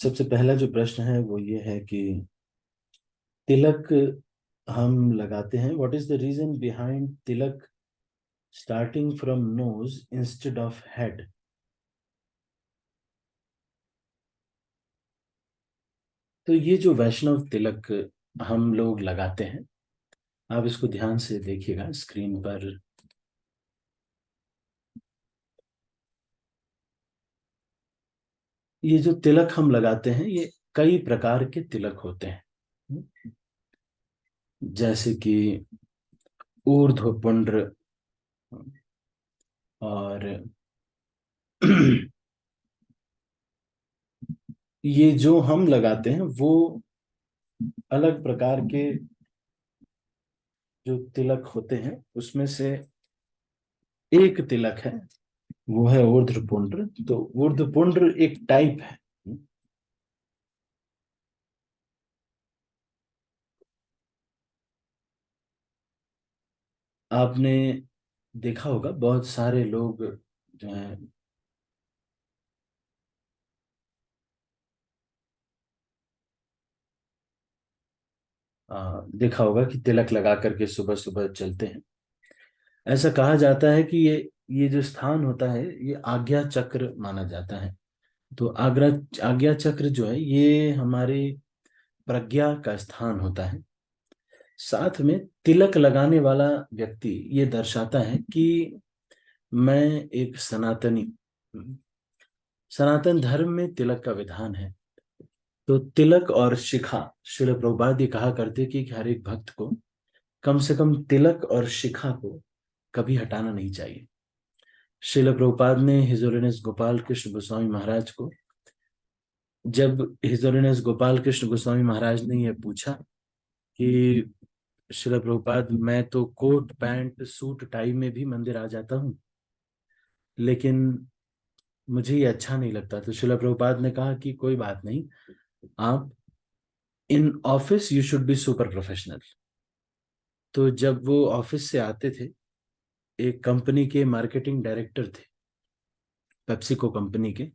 सबसे पहला जो प्रश्न है वो ये है कि तिलक हम लगाते हैं। What is the reason behind tilak starting from nose instead of head? तो ये जो वैष्णव तिलक हम लोग लगाते हैं, आप इसको ध्यान से देखिएगा स्क्रीन पर। ये जो तिलक हम लगाते हैं ये कई प्रकार के तिलक होते हैं। जैसे कि ऊर्ध्व पुंड्र, और ये जो हम लगाते हैं वो अलग प्रकार के जो तिलक होते हैं उसमें से एक तिलक है, वो है ऊर्ध्वपुंड्र। तो ऊर्ध्वपुंड्र एक टाइप है। आपने देखा होगा बहुत सारे लोग जो है देखा होगा कि तिलक लगा करके सुबह सुबह चलते हैं। ऐसा कहा जाता है कि ये जो स्थान होता है ये आज्ञा चक्र माना जाता है। तो आग्रा आज्ञा चक्र जो है ये हमारे प्रज्ञा का स्थान होता है। साथ में तिलक लगाने वाला व्यक्ति ये दर्शाता है कि मैं एक सनातनी हूँ। सनातन धर्म में तिलक का विधान है। तो तिलक और शिखा, श्रील प्रभुपाद ये कहा करते कि हर एक भक्त को कम से कम तिलक और शिखा को कभी हटाना नहीं चाहिए। श्रील प्रभुपाद ने हिज होलिनेस गोपाल कृष्ण गोस्वामी महाराज को, जब हिज होलिनेस गोपाल कृष्ण गोस्वामी महाराज ने यह पूछा कि श्रील प्रभुपाद मैं तो कोट पैंट सूट टाई में भी मंदिर आ जाता हूँ, लेकिन मुझे ये अच्छा नहीं लगता। तो श्रील प्रभुपाद ने कहा कि कोई बात नहीं, आप in office you should be super professional. तो जब वो ऑफिस से आते थे, एक कंपनी के मार्केटिंग डायरेक्टर थे, पेप्सिको कंपनी के।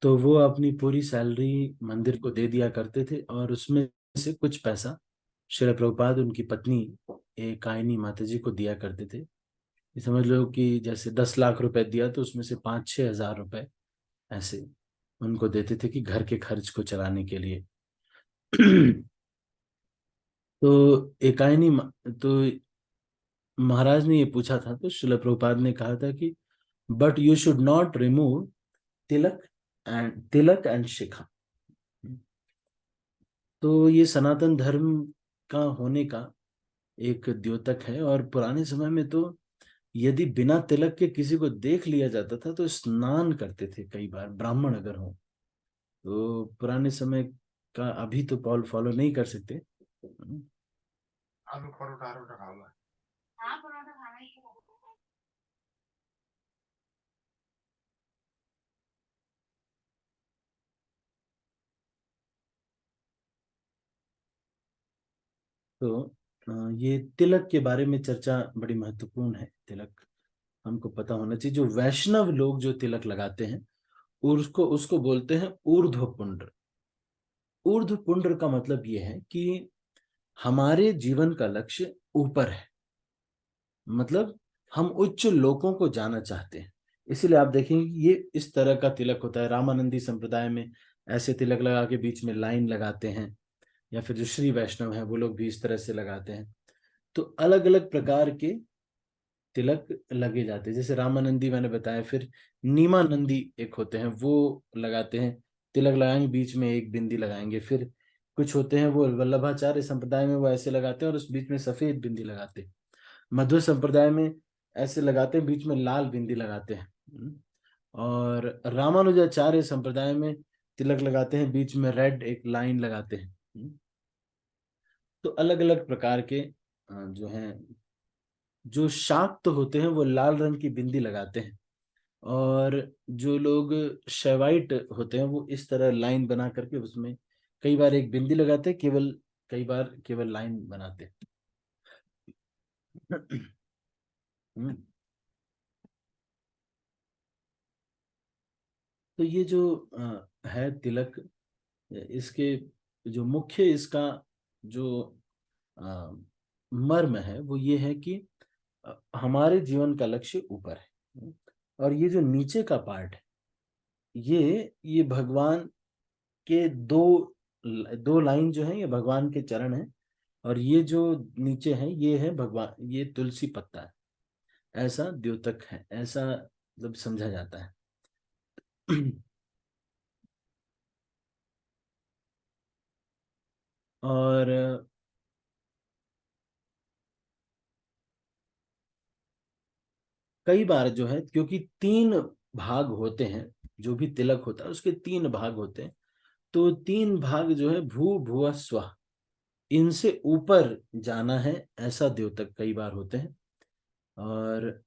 तो वो अपनी पूरी सैलरी मंदिर को दे दिया करते थे और उसमें से कुछ पैसा श्रील प्रभुपाद उनकी पत्नी एक कायनी माता जी को दिया करते थे। ये समझ लो कि जैसे 10 लाख रुपए दिया तो उसमें से 5-6 हज़ार रुपए ऐसे उनको देते थे कि घर के खर्च को चलाने के लिए। तो तो महाराज ने ये पूछा था, तो श्रील प्रभुपाद ने कहा था कि but you should not remove tilak and shikha. तो ये सनातन धर्म का होने का एक द्योतक है। और पुराने समय में तो यदि बिना तिलक के किसी को देख लिया जाता था तो स्नान करते थे कई बार, ब्राह्मण अगर हो तो। पुराने समय का अभी तो पॉल फॉलो नहीं कर सकते। आलू परोठा वरोठा खा लो। हाँ, परोठा खाना ही है। तो ये तिलक के बारे में चर्चा बड़ी महत्वपूर्ण है। तिलक हमको पता होना चाहिए। जो वैष्णव लोग जो तिलक लगाते हैं और उसको उसको बोलते हैं ऊर्ध्व पुंड्र। ऊर्ध्व पुंड्र का मतलब ये है कि हमारे जीवन का लक्ष्य ऊपर है, मतलब हम उच्च लोकों को जाना चाहते हैं। इसीलिए आप देखेंगे कि ये इस तरह का तिलक होता है। रामानंदी संप्रदाय में ऐसे तिलक लगा के बीच में लाइन लगाते हैं, या फिर जो श्री वैष्णव है वो लोग भी इस तरह से लगाते हैं। तो अलग अलग प्रकार के तिलक लगे जाते हैं। जैसे रामानंदी मैंने बताया, फिर नीमानंदी एक होते हैं वो लगाते हैं। तिलक लगाएंगे, बीच में एक बिंदी लगाएंगे। फिर कुछ होते हैं वो वल्लभाचार्य संप्रदाय में वो ऐसे लगाते हैं और उस बीच में सफेद बिंदी लगाते हैं। मध्व संप्रदाय में ऐसे लगाते हैं, बीच में लाल बिंदी लगाते हैं। और रामानुजाचार्य संप्रदाय में तिलक लगाते हैं, बीच में रेड एक लाइन लगाते हैं। तो अलग अलग प्रकार के जो हैं, जो शाक्त होते हैं वो लाल रंग की बिंदी लगाते हैं। और जो लोग शैवाइट होते हैं वो इस तरह लाइन बना करके उसमें कई बार एक बिंदी लगाते हैं, केवल कई बार केवल लाइन बनाते हैं। हम्म। तो ये जो है तिलक, इसके जो मुख्य इसका जो अ, मर्म है वो ये है कि हमारे जीवन का लक्ष्य ऊपर है, और ये जो नीचे का पार्ट है, ये भगवान के दो लाइन जो है ये भगवान के चरण है, और ये जो नीचे है ये है भगवान, ये तुलसी पत्ता है, ऐसा द्योतक है, ऐसा मतलब समझा जाता है। और कई बार जो है, क्योंकि तीन भाग होते हैं, जो भी तिलक होता है उसके तीन भाग होते हैं, तो तीन भाग जो है भू भुव स्व, इनसे ऊपर जाना है, ऐसा द्योतक कई बार होते हैं। और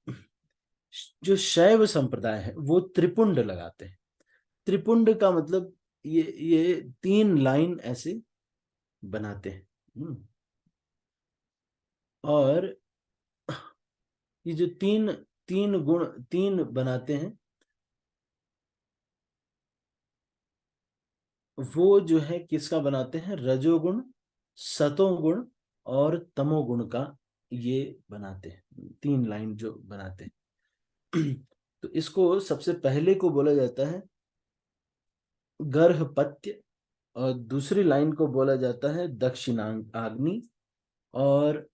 जो शैव संप्रदाय है वो त्रिपुंड लगाते हैं। त्रिपुंड का मतलब ये तीन लाइन ऐसे बनाते हैं। और ये जो तीन तीन गुण तीन बनाते हैं, वो जो है किसका बनाते हैं, रजोगुण, सतोगुण और तमोगुण का ये बनाते हैं, तीन लाइन जो बनाते हैं। तो इसको सबसे पहले को बोला जाता है गर्भपत्य, और दूसरी लाइन को बोला जाता है दक्षिणाग्नि, आग्नि, और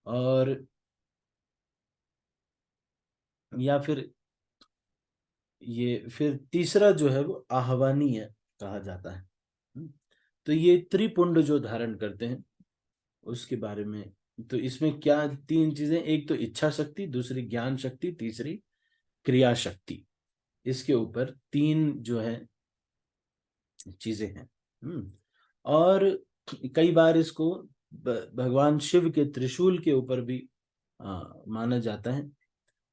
और या फिर तीसरा जो है वो आह्वानीय कहा जाता है। तो ये त्रिपुंड जो धारण करते हैं उसके बारे में, तो इसमें क्या तीन चीजें, एक तो इच्छा शक्ति, दूसरी ज्ञान शक्ति, तीसरी क्रिया शक्ति, इसके ऊपर तीन जो है चीजें हैं। और कई बार इसको भगवान शिव के त्रिशूल के ऊपर भी माना जाता है।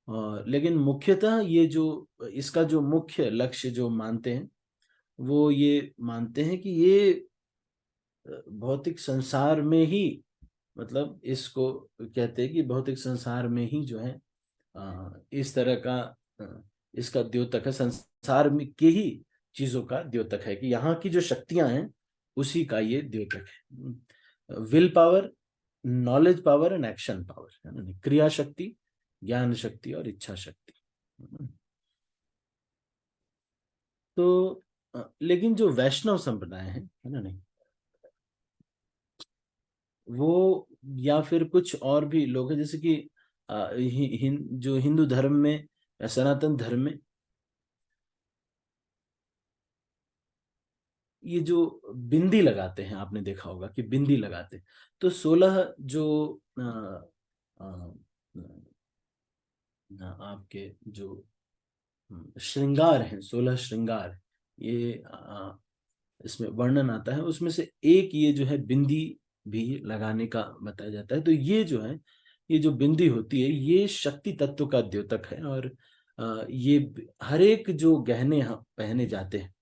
और लेकिन मुख्यतः ये जो इसका जो मुख्य लक्ष्य जो मानते हैं, वो ये मानते हैं कि ये भौतिक संसार में ही, मतलब इसको कहते हैं कि भौतिक संसार में ही जो है इस तरह का इसका द्योतक है, संसार में के ही चीजों का द्योतक है, कि यहाँ की जो शक्तियां हैं उसी का ये द्योतक है। Will power, knowledge power and action power, है ना, क्रिया शक्ति, ज्ञान शक्ति और इच्छा शक्ति। तो लेकिन जो वैष्णव संप्रदाय है ना, नहीं, वो या फिर कुछ और भी लोग हैं, जैसे कि जो हिंदू धर्म में या सनातन धर्म में ये जो बिंदी लगाते हैं, आपने देखा होगा कि बिंदी लगाते हैं, तो 16 जो अ, आपके जो श्रृंगार हैं, 16 श्रृंगार, ये इसमें वर्णन आता है, उसमें से एक ये जो है बिंदी भी लगाने का बताया जाता है। तो ये जो है, ये जो बिंदी होती है ये शक्ति तत्व का द्योतक है। और ये हर एक जो गहने पहने जाते हैं,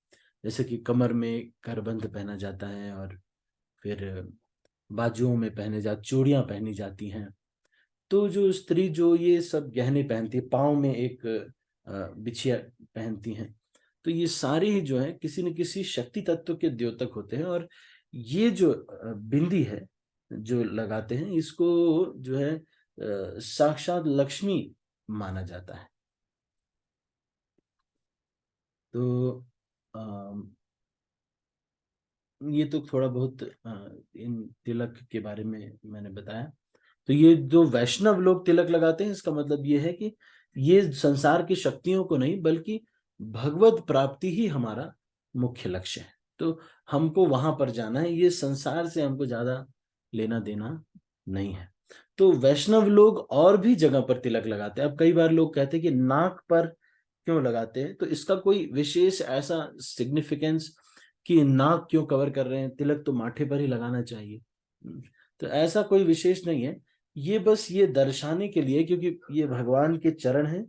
जैसे कि कमर में करबंद पहना जाता है, और फिर बाजुओं में पहने जा चूड़ियां पहनी जाती हैं, तो जो स्त्री जो ये सब गहने पहनती है, पाँव में एक बिछिया पहनती हैं, तो ये सारे ही जो है किसी न किसी शक्ति तत्व के द्योतक होते हैं। और ये जो बिंदी है जो लगाते हैं, इसको जो है साक्षात लक्ष्मी माना जाता है। तो ये तो थोड़ा बहुत इन तिलक के बारे में मैंने बताया। तो ये जो वैष्णव लोग तिलक लगाते हैं, इसका मतलब ये है कि ये संसार की शक्तियों को नहीं, बल्कि भगवत प्राप्ति ही हमारा मुख्य लक्ष्य है। तो हमको वहां पर जाना है, ये संसार से हमको ज्यादा लेना देना नहीं है। तो वैष्णव लोग और भी जगह पर तिलक लगाते हैं। अब कई बार लोग कहते हैं कि नाक पर क्यों लगाते हैं, तो इसका कोई विशेष ऐसा सिग्निफिकेंस कि नाक क्यों कवर कर रहे हैं, तिलक तो माथे पर ही लगाना चाहिए। तो ऐसा कोई विशेष नहीं है, ये बस ये दर्शाने के लिए, क्योंकि ये भगवान के चरण हैं,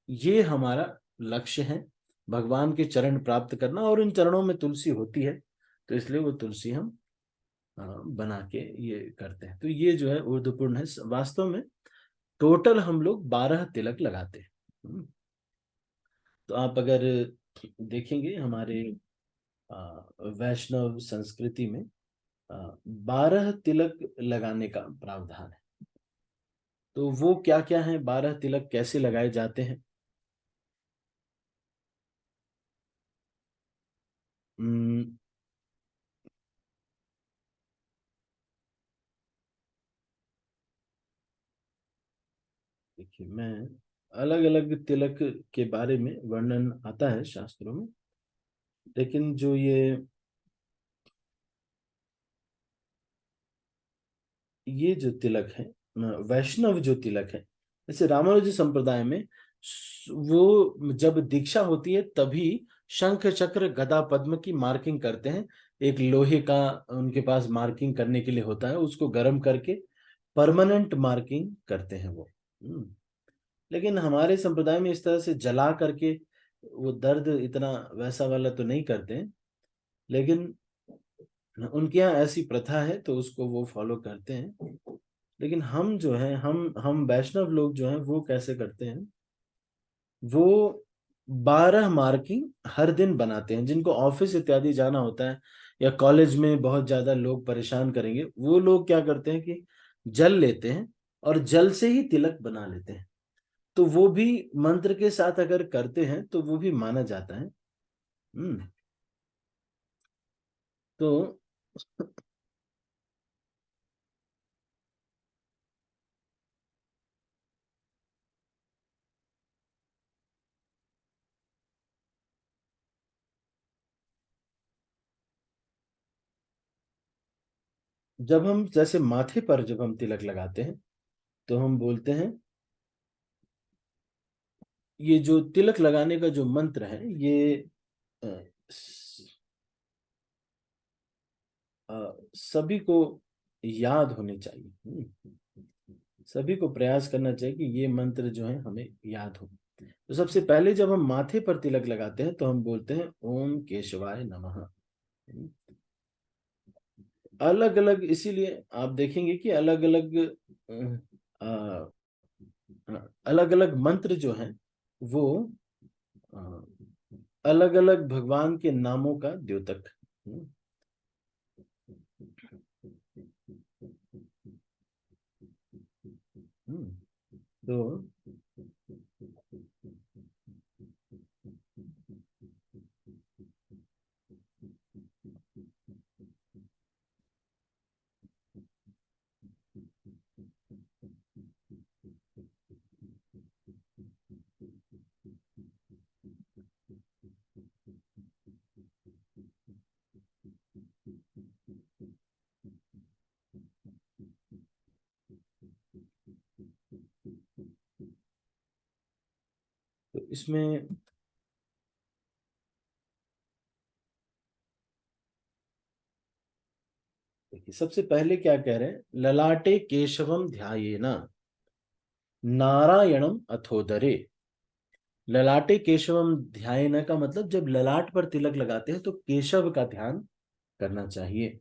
ये हमारा लक्ष्य है, भगवान के चरण प्राप्त करना, और इन चरणों में तुलसी होती है, तो इसलिए वो तुलसी हम बना के ये करते हैं। तो ये जो है ऊर्ध्वपूर्ण है वास्तव में। टोटल हम लोग 12 तिलक लगाते हैं। तो आप अगर देखेंगे हमारे वैष्णव संस्कृति में 12 तिलक लगाने का प्रावधान है। तो वो क्या क्या है, 12 तिलक कैसे लगाए जाते हैं? हम्म, देखिए, मैं अलग अलग तिलक के बारे में वर्णन आता है शास्त्रों में, लेकिन जो ये जो तिलक है, वैष्णव जो तिलक है, जैसे रामानुजी संप्रदाय में वो जब दीक्षा होती है तभी शंख चक्र गदा पद्म की मार्किंग करते हैं। एक लोहे का उनके पास मार्किंग करने के लिए होता है, उसको गर्म करके परमानेंट मार्किंग करते हैं वो। लेकिन हमारे संप्रदाय में इस तरह से जला करके वो दर्द इतना वैसा वाला तो नहीं करते हैं, लेकिन उनके यहाँ ऐसी प्रथा है तो उसको वो फॉलो करते हैं। लेकिन हम जो है, हम वैष्णव लोग जो हैं वो कैसे करते हैं, वो 12 मार्किंग हर दिन बनाते हैं। जिनको ऑफिस इत्यादि जाना होता है या कॉलेज में बहुत ज्यादा लोग परेशान करेंगे, वो लोग क्या करते हैं कि जल लेते हैं और जल से ही तिलक बना लेते हैं। तो वो भी मंत्र के साथ अगर करते हैं तो वो भी माना जाता है। हम्म। तो जब हम जैसे माथे पर जब हम तिलक लगाते हैं तो हम बोलते हैं, ये जो तिलक लगाने का जो मंत्र है ये अ, सभी को याद होने चाहिए। सभी को प्रयास करना चाहिए कि ये मंत्र जो है हमें याद हो। तो सबसे पहले जब हम माथे पर तिलक लगाते हैं तो हम बोलते हैं ओम केशवाय नमः। अलग अलग, इसीलिए आप देखेंगे कि अलग अलग अलग अलग मंत्र जो हैं वो अलग अलग भगवान के नामों का द्योतक। हम्म, तो इसमें देखिए, सबसे पहले क्या कह रहे हैं, ललाटे केशवम ध्यायेना नारायणम अथोदरे। ललाटे केशवम ध्यायेना का मतलब जब ललाट पर तिलक लगाते हैं तो केशव का ध्यान करना चाहिए।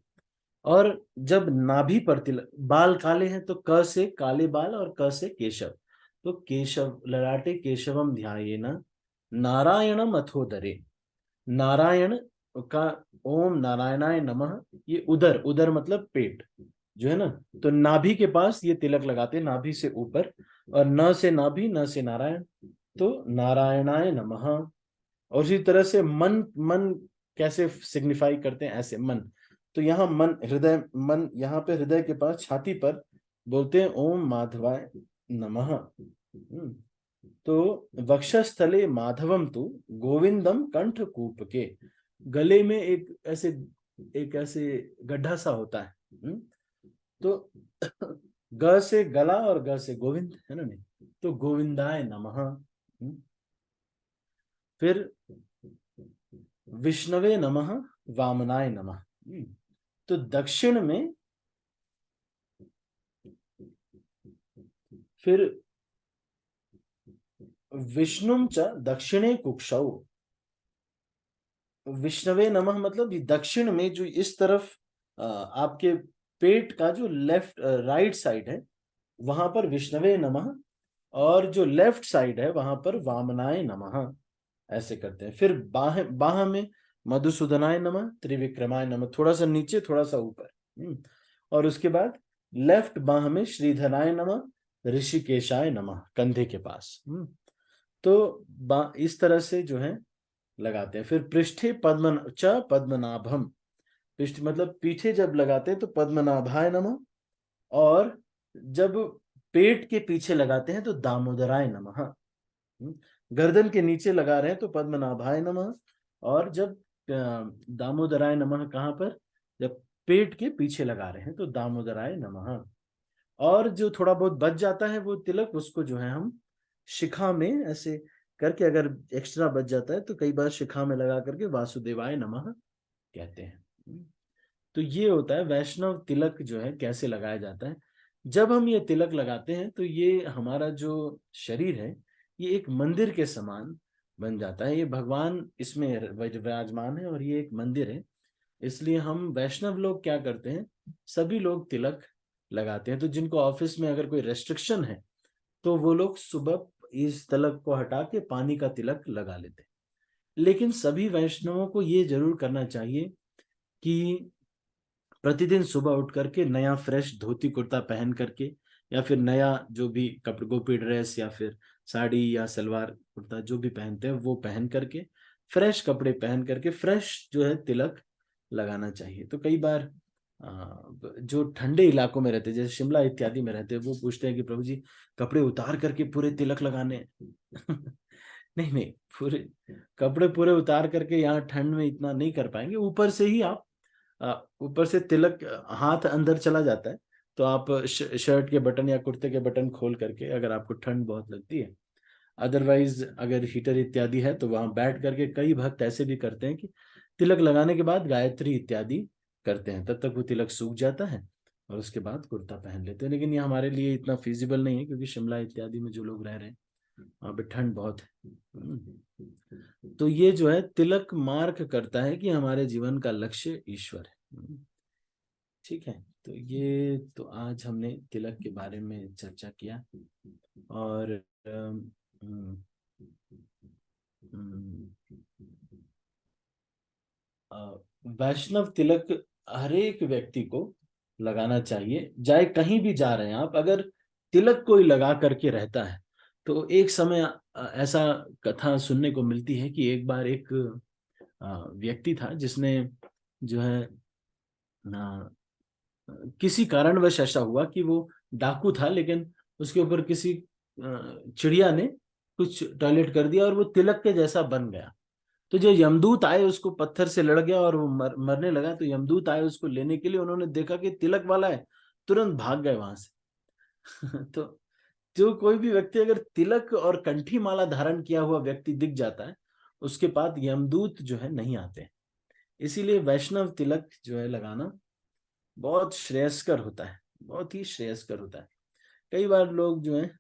और जब नाभि पर तिलक, बाल काले हैं तो क से काले बाल और क से केशव, तो केशव ललाटे केशवम ध्यायेना नारायणम अथोदरे। नारायण का ओम नारायणाय नमः, ये उदर, उदर मतलब पेट जो है ना, तो नाभि के पास ये तिलक लगाते हैं, नाभि से ऊपर, और न से नाभि न से नारायण, तो नारायणाय नमः। और उसी तरह से मन, मन कैसे सिग्निफाई करते हैं, ऐसे मन, तो यहाँ मन हृदय, मन यहाँ पे हृदय के पास छाती पर बोलते हैं ओम माधवाय नमः। तो वक्षस्थले माधवम तु गोविंदम कंठ कूप के, गले में एक ऐसे गड्ढा सा होता है। तो ग से गला और ग से गोविंद है ना, नहीं तो गोविंदाय नमः। फिर विष्णवे नमः, वामनाय नमः। तो दक्षिण में फिर विष्णुम च दक्षिणे कुक्षौ। विष्णवे नमः मतलब ये दक्षिण में जो इस तरफ आपके पेट का जो लेफ्ट राइट साइड है वहां पर विष्णवे नमः, और जो लेफ्ट साइड है वहां पर वामनाय नमः, ऐसे करते हैं। फिर बाह बाह में मधुसूदनाय नमः, त्रिविक्रमाय नमः, थोड़ा सा नीचे थोड़ा सा ऊपर। और उसके बाद लेफ्ट बाह में श्रीधराय नमः, ऋषिकेशाय नमः, कंधे के पास। तो इस तरह से जो है लगाते हैं। फिर पृष्ठे पद्मनाभम, पृष्ठ मतलब पीठे जब लगाते हैं तो पद्मनाभाय नमः, और जब पेट के पीछे लगाते हैं तो दामोदराय नमः। गर्दन के नीचे लगा रहे हैं तो पद्मनाभाय नमः, और जब दामोदराय नमः कहाँ पर, जब पेट के पीछे लगा रहे हैं तो दामोदराय नमः। और जो थोड़ा बहुत बच जाता है वो तिलक, उसको जो है हम शिखा में ऐसे करके, अगर एक्स्ट्रा बच जाता है तो कई बार शिखा में लगा करके वासुदेवाय नमः कहते हैं। तो ये होता है वैष्णव तिलक जो है कैसे लगाया जाता है। जब हम ये तिलक लगाते हैं तो ये हमारा जो शरीर है ये एक मंदिर के समान बन जाता है। ये भगवान इसमें विराजमान है और ये एक मंदिर है। इसलिए हम वैष्णव लोग क्या करते हैं, सभी लोग तिलक लगाते हैं। तो जिनको ऑफिस में अगर कोई रेस्ट्रिक्शन है तो वो लोग सुबह इस तिलक को हटा के पानी का तिलक लगा लेते हैं। लेकिन सभी वैष्णवों को ये जरूर करना चाहिए कि प्रतिदिन सुबह उठ करके नया फ्रेश धोती कुर्ता पहन करके, या फिर नया जो भी कपड़े, गोपी ड्रेस या फिर साड़ी या सलवार कुर्ता जो भी पहनते हैं वो पहन करके, फ्रेश कपड़े पहन करके फ्रेश जो है तिलक लगाना चाहिए। तो कई बार जो ठंडे इलाकों में रहते हैं जैसे शिमला इत्यादि में रहते हैं, वो पूछते हैं कि प्रभु जी कपड़े उतार करके पूरे तिलक लगाने हैं। नहीं नहीं, पूरे कपड़े पूरे उतार करके यहाँ ठंड में इतना नहीं कर पाएंगे। ऊपर से ही आप ऊपर से तिलक, हाथ अंदर चला जाता है तो आप शर्ट के बटन या कुर्ते के बटन खोल करके, अगर आपको ठंड बहुत लगती है, अदरवाइज अगर हीटर इत्यादि है तो वहां बैठ करके, कई भक्त ऐसे भी करते हैं कि तिलक लगाने के बाद गायत्री इत्यादि करते हैं, तब तक वो तिलक सूख जाता है और उसके बाद कुर्ता पहन लेते हैं। लेकिन ये हमारे लिए इतना फिजिबल नहीं है क्योंकि शिमला इत्यादि में जो लोग रह रहे हैं वहां पे ठंड बहुत है। तो ये जो है तिलक मार्क करता है कि हमारे जीवन का लक्ष्य ईश्वर है। ठीक है, तो ये तो आज हमने तिलक के बारे में चर्चा किया। और हम्म, हम्म, वैष्णव तिलक हर एक व्यक्ति को लगाना चाहिए, चाहे कहीं भी जा रहे हैं आप। अगर तिलक कोई लगा करके रहता है तो एक समय ऐसा कथा सुनने को मिलती है कि एक बार एक व्यक्ति था जिसने जो है किसी कारणवश ऐसा हुआ कि वो डाकू था, लेकिन उसके ऊपर किसी चिड़िया ने कुछ टॉयलेट कर दिया और वो तिलक के जैसा बन गया। तो जो यमदूत आए उसको पत्थर से लड़ गया और वो मरने लगा। तो यमदूत आए उसको लेने के लिए, उन्होंने देखा कि तिलक वाला है, तुरंत भाग गए वहां से। तो जो कोई भी व्यक्ति अगर तिलक और कंठी माला धारण किया हुआ व्यक्ति दिख जाता है, उसके पास यमदूत जो है नहीं आते। इसीलिए वैष्णव तिलक जो है लगाना बहुत श्रेयस्कर होता है, बहुत ही श्रेयस्कर होता है। कई बार लोग जो है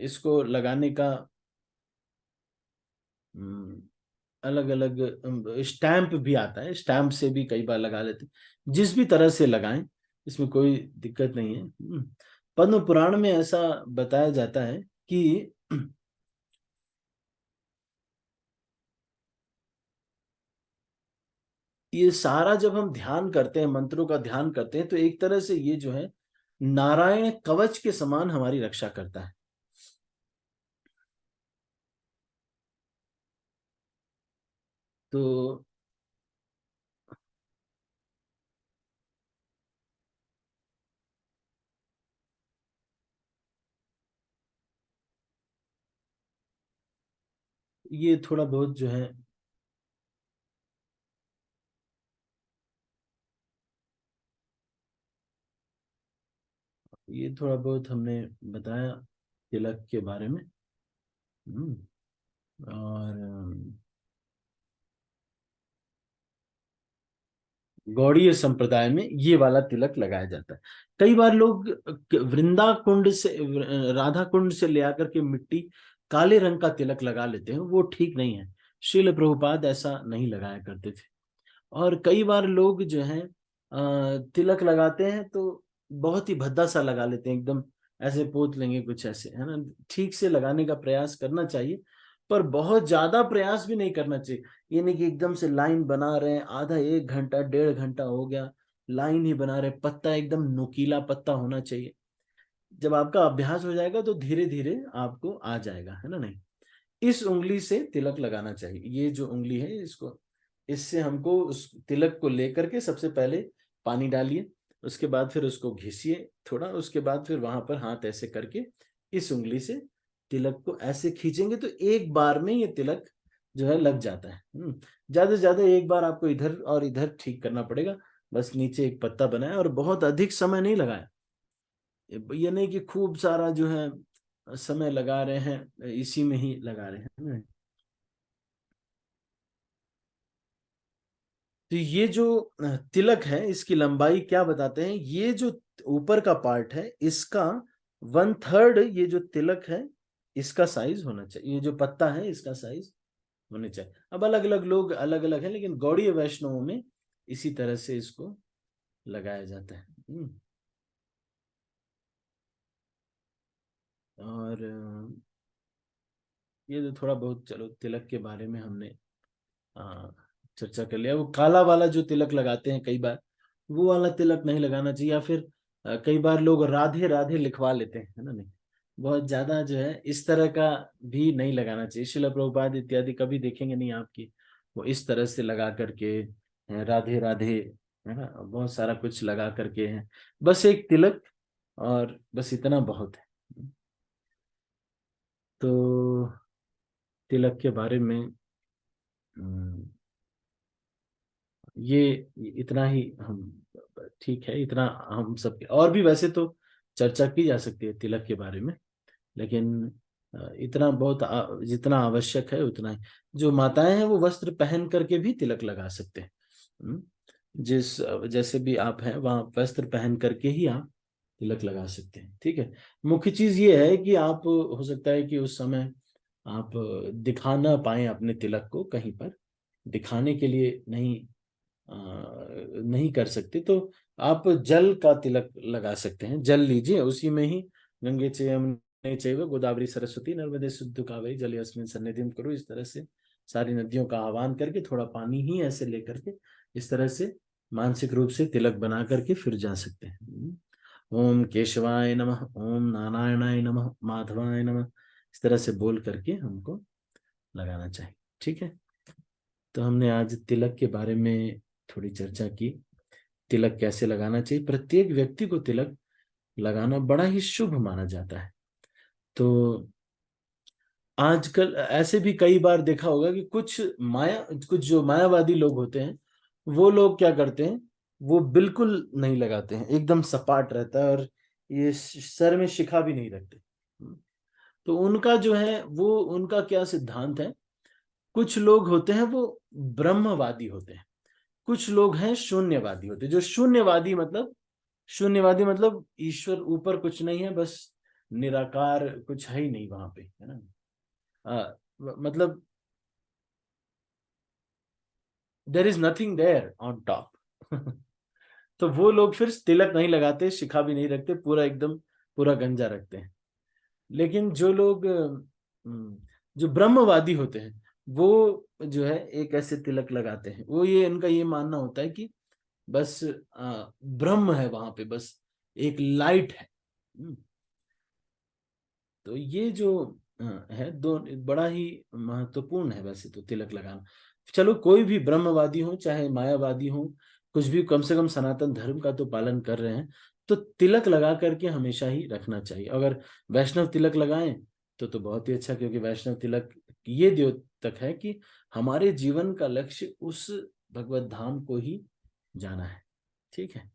इसको लगाने का अलग अलग स्टैंप भी आता है, स्टैंप से भी कई बार लगा लेते हैं। जिस भी तरह से लगाएं, इसमें कोई दिक्कत नहीं है। पद्म पुराण में ऐसा बताया जाता है कि ये सारा जब हम ध्यान करते हैं, मंत्रों का ध्यान करते हैं, तो एक तरह से ये जो है नारायण कवच के समान हमारी रक्षा करता है। तो ये थोड़ा बहुत जो है, ये थोड़ा बहुत हमने बताया तिलक के बारे में। हम्म, और गौड़ीय संप्रदाय में ये वाला तिलक लगाया जाता है। कई बार लोग वृंदा कुंड से, राधा कुंड से ले आकर के मिट्टी काले रंग का तिलक लगा लेते हैं, वो ठीक नहीं है। श्रील प्रभुपाद ऐसा नहीं लगाया करते थे। और कई बार लोग जो है तिलक लगाते हैं तो बहुत ही भद्दा सा लगा लेते हैं, एकदम ऐसे पोत लेंगे कुछ ऐसे, है ना। ठीक से लगाने का प्रयास करना चाहिए, पर बहुत ज्यादा प्रयास भी नहीं करना चाहिए। ये नहीं कि एकदम से लाइन बना रहे हैं, आधा 1 घंटा 1.5 घंटा हो गया लाइन ही बना रहे, पत्ता एकदम नुकीला पत्ता होना चाहिए। जब आपका अभ्यास हो जाएगा तो धीरे धीरे आपको आ जाएगा, है ना। नहीं, इस उंगली से तिलक लगाना चाहिए, ये जो उंगली है इसको, इससे हमको उस तिलक को लेकर के सबसे पहले पानी डालिए, उसके बाद फिर उसको घिसिए थोड़ा, उसके बाद फिर वहां पर हाथ ऐसे करके इस उंगली से तिलक को ऐसे खींचेंगे तो एक बार में ये तिलक जो है लग जाता है। ज्यादा से ज्यादा एक बार आपको इधर और इधर ठीक करना पड़ेगा, बस नीचे एक पत्ता बनाया और बहुत अधिक समय नहीं लगाया। ये नहीं कि खूब सारा जो है समय लगा रहे हैं, इसी में ही लगा रहे हैं ना। तो ये जो तिलक है इसकी लंबाई क्या बताते हैं, ये जो ऊपर का पार्ट है इसका 1/3 ये जो तिलक है इसका साइज होना चाहिए, ये जो पत्ता है इसका साइज होने चाहिए। अब अलग अलग लोग अलग अलग है, लेकिन गौड़ीय वैष्णवों में इसी तरह से इसको लगाया जाता है। और ये तो थोड़ा बहुत चलो तिलक के बारे में हमने चर्चा कर लिया। वो काला वाला जो तिलक लगाते हैं कई बार, वो वाला तिलक नहीं लगाना चाहिए, या फिर कई बार लोग राधे राधे लिखवा लेते हैं, है ना। नहीं, बहुत ज्यादा जो है इस तरह का भी नहीं लगाना चाहिए। शिला प्रभुपाद इत्यादि कभी देखेंगे नहीं आपकी वो इस तरह से लगा करके राधे राधे, है ना, बहुत सारा कुछ लगा करके है। बस एक तिलक, और बस इतना बहुत है। तो तिलक के बारे में अम, ये इतना ही हम, ठीक है इतना हम सब। और भी वैसे तो चर्चा की जा सकती है तिलक के बारे में, लेकिन इतना बहुत जितना आवश्यक है उतना ही। जो माताएं हैं वो वस्त्र पहन करके भी तिलक लगा सकते हैं। हम्म, जिस जैसे भी आप हैं वहां वस्त्र पहन करके ही आप तिलक लगा सकते हैं, ठीक है। मुख्य चीज ये है कि आप, हो सकता है कि उस समय आप दिखा ना पाए अपने तिलक को कहीं पर, दिखाने के लिए नहीं नहीं कर सकते, तो आप जल का तिलक लगा सकते हैं। जल लीजिए, उसी में ही गंगे च यमुने चैव गोदावरी सरस्वती नर्मदे सिंधु कावेरी जलेऽस्मिन् सन्निधिं करो, इस तरह से सारी नदियों का आह्वान करके थोड़ा पानी ही ऐसे लेकर के इस तरह से मानसिक रूप से तिलक बना करके फिर जा सकते हैं। ओम केशवाय नमः, ओम नारायणाय नमः, माधवाय नमः, इस तरह से बोल करके हमको लगाना चाहिए, ठीक है। तो हमने आज तिलक के बारे में थोड़ी चर्चा की, तिलक कैसे लगाना चाहिए। प्रत्येक व्यक्ति को तिलक लगाना बड़ा ही शुभ माना जाता है। तो आजकल ऐसे भी कई बार देखा होगा कि कुछ जो मायावादी लोग होते हैं वो लोग क्या करते हैं, वो बिल्कुल नहीं लगाते हैं, एकदम सपाट रहता है, और ये सर में शिखा भी नहीं रखते। तो उनका जो है वो उनका क्या सिद्धांत है, कुछ लोग होते हैं वो ब्रह्मवादी होते हैं, कुछ लोग हैं शून्यवादी होते हैं। जो शून्यवादी मतलब ईश्वर ऊपर कुछ नहीं है, बस निराकार कुछ है ही नहीं वहां पे, है ना। मतलब there is nothing there on top. तो वो लोग फिर तिलक नहीं लगाते, शिखा भी नहीं रखते, पूरा एकदम पूरा गंजा रखते हैं। लेकिन जो लोग जो ब्रह्मवादी होते हैं वो जो है एक ऐसे तिलक लगाते हैं, वो ये इनका ये मानना होता है कि बस ब्रह्म है वहां पे, बस एक लाइट है। हम्म, तो ये जो है दो बड़ा ही महत्वपूर्ण है वैसे तो तिलक लगाना। चलो कोई भी ब्रह्मवादी हो चाहे मायावादी हो, कुछ भी कम से कम सनातन धर्म का तो पालन कर रहे हैं, तो तिलक लगा करके हमेशा ही रखना चाहिए। अगर वैष्णव तिलक लगाएं तो बहुत ही अच्छा, क्योंकि वैष्णव तिलक ये द्योतक है कि हमारे जीवन का लक्ष्य उस भगवत धाम को ही जाना है, ठीक है।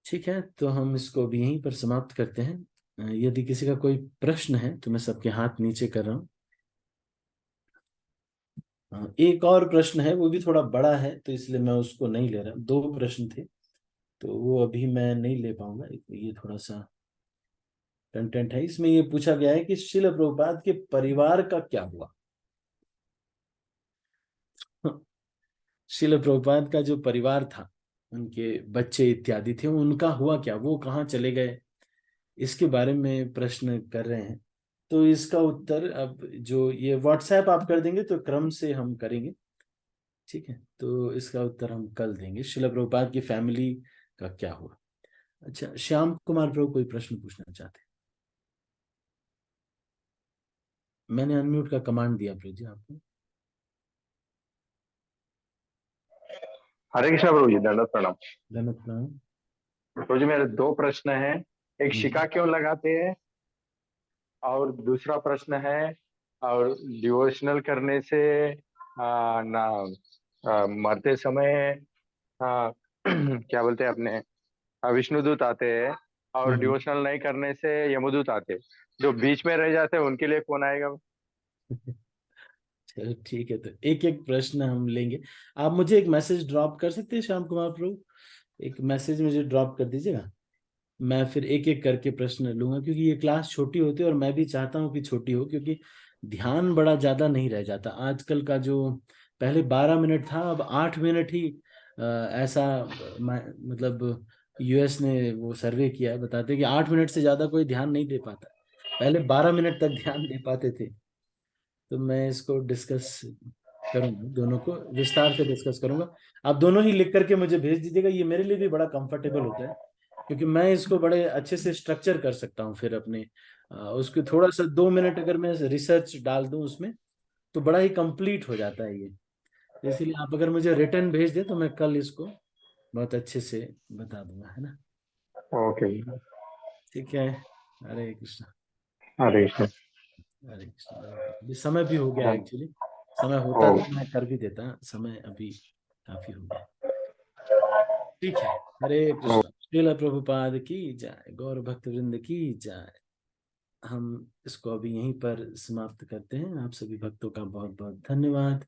ठीक है, तो हम इसको भी यहीं पर समाप्त करते हैं। यदि किसी का कोई प्रश्न है तो मैं सबके हाथ नीचे कर रहा हूँ। एक और प्रश्न है, वो भी थोड़ा बड़ा है तो इसलिए मैं उसको नहीं ले रहा, 2 प्रश्न थे तो वो अभी मैं नहीं ले पाऊंगा। ये थोड़ा सा कंटेंट है, इसमें ये पूछा गया है कि शिल प्रभुपाद के परिवार का क्या हुआ। शिल प्रभुपाद का जो परिवार था उनके बच्चे इत्यादि थे, उनका हुआ क्या, वो कहाँ चले गए, इसके बारे में प्रश्न कर रहे हैं। तो इसका उत्तर अब जो ये व्हाट्सएप आप कर देंगे तो क्रम से हम करेंगे, ठीक है। तो इसका उत्तर हम कल देंगे, शिला प्रभुपाद की फैमिली का क्या हुआ। अच्छा, श्याम कुमार प्रभु कोई प्रश्न पूछना चाहते हैं? मैंने अनम्यूट का कमांड दिया प्रभु जी आपको। हरे कृष्णा प्रभु जी, दंडवत प्रणाम। गलत ना हो। प्रभु जी, मेरे दो प्रश्न हैं। एक, हम्म। शिका क्यों लगाते हैं? और दूसरा प्रश्न है, और डिवोशनल करने से ना मरते समय क्या बोलते हैं अपने, विष्णुदूत आते हैं, और हम्म। डिवोशनल नहीं करने से यमदूत आते हैं। जो बीच में रह जाते हैं उनके लिए कौन आएगा? चलो ठीक है, तो एक एक प्रश्न हम लेंगे। आप मुझे एक मैसेज ड्रॉप कर सकते हैं श्याम कुमार प्रभु, एक मैसेज मुझे ड्रॉप कर दीजिएगा। मैं फिर एक एक करके प्रश्न लूंगा, क्योंकि ये क्लास छोटी होती है और मैं भी चाहता हूँ कि छोटी हो, क्योंकि ध्यान बड़ा ज्यादा नहीं रह जाता आजकल का। जो पहले 12 मिनट था, अब 8 मिनट ही ऐसा मतलब यूएस ने वो सर्वे किया है, बताते हैं कि 8 मिनट से ज्यादा कोई ध्यान नहीं दे पाता। पहले 12 मिनट तक ध्यान दे पाते थे। तो मैं इसको डिस्कस करूंगा, दोनों को विस्तार से डिस्कस करूंगा। आप दोनों ही लिख करके मुझे भेज दीजिएगा, ये मेरे लिए भी बड़ा कंफर्टेबल होता है, क्योंकि मैं इसको बड़े अच्छे से स्ट्रक्चर कर सकता हूँ फिर अपने उसको थोड़ा सा 2 मिनट अगर मैं रिसर्च डाल दूं उसमें, तो बड़ा ही कंप्लीट हो जाता है ये। तो इसीलिए आप अगर मुझे रिटर्न भेज दें तो मैं कल इसको बहुत अच्छे से बता दूंगा, है ना। ओके। ठीक है। हरे कृष्ण। हरे कृष्ण। हरे कृष्ण। अभी समय भी हो गया हाँ। एक्चुअली, समय होता ओ। तो मैं कर भी देता, समय अभी काफी हो गया। ठीक है। हरे ओ। कृष्ण। श्रील प्रभुपाद की जय, गौर भक्त वृंद की जय। हम इसको अभी यहीं पर समाप्त करते हैं। आप सभी भक्तों का बहुत बहुत धन्यवाद।